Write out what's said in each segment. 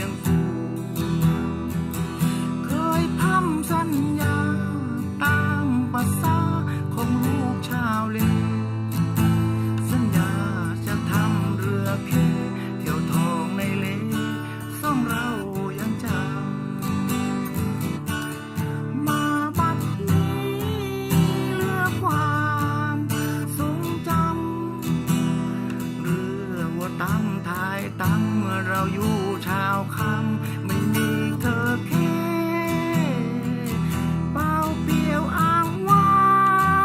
ยงคู่เคยพร่ำสัญญาตามภาษาของลูกชาวเลสัญญาจะทำเรือเคเที่ยวทองในเลสองเรายังจำมาบัดนี้เหลือความทรงจำเรือหัวตั้งท้ายตั้งเมื่อเราอยู่ชาวคำไม่มีเธอแค่เปล่าเปลี่ยวอ้างว้า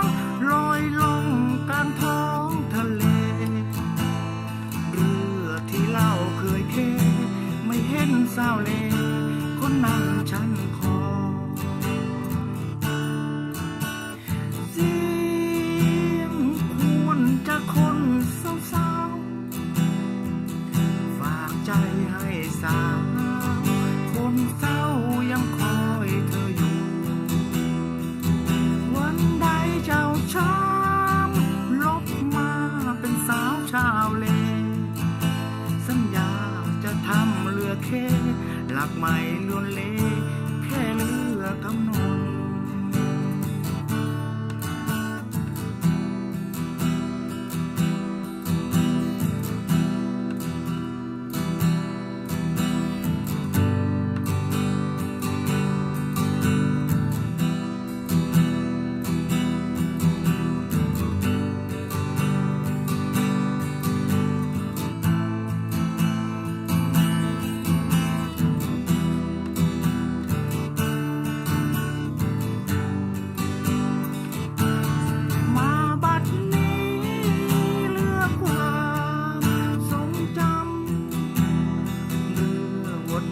งลอยลงกลางท้องทะเลเรือที่เราเคยเคไม่เห็นสาวเลคนนั้นฉันขอเสียงควรจะคนเศร้าฝากใจให้สาวคนเศร้ายังคอยเธออยู่วันใดเจ้าช้ำลบมาเป็นสาวชาวเลสัญญาจะทำเรือเคหลักไม่ล้วนเลแค่เรือคำนน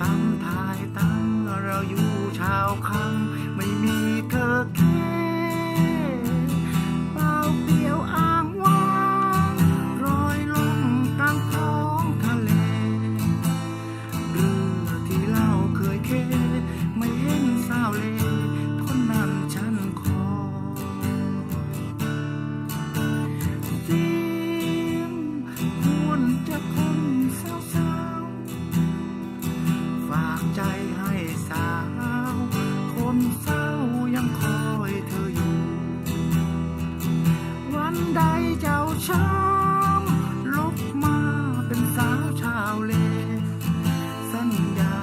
ตั้งทายตั้งเราอยู่ชาวคำไม่มีเธอแค่เปล่าเปลี่ยวอ้างว้างลอยลงกลางท้องทะเลเรือที่เราเคยเคไม่เห็นสาวเลคนนั้นฉันขอเสียงควรจะคนเศร้าฝากใจให้สาวคนเศร้ายังคอยเธออยู่วันใดเจ้าช้ำลบมาเป็นสาวชาวเลสัญญา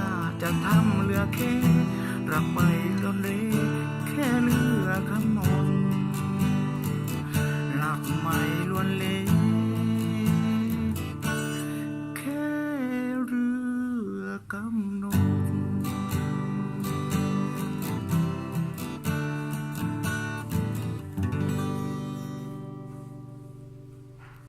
จะทำเรือเครักไปล้นเลแค่เรือคำนนหลักไม่ล้วนเลแค่เรือกำ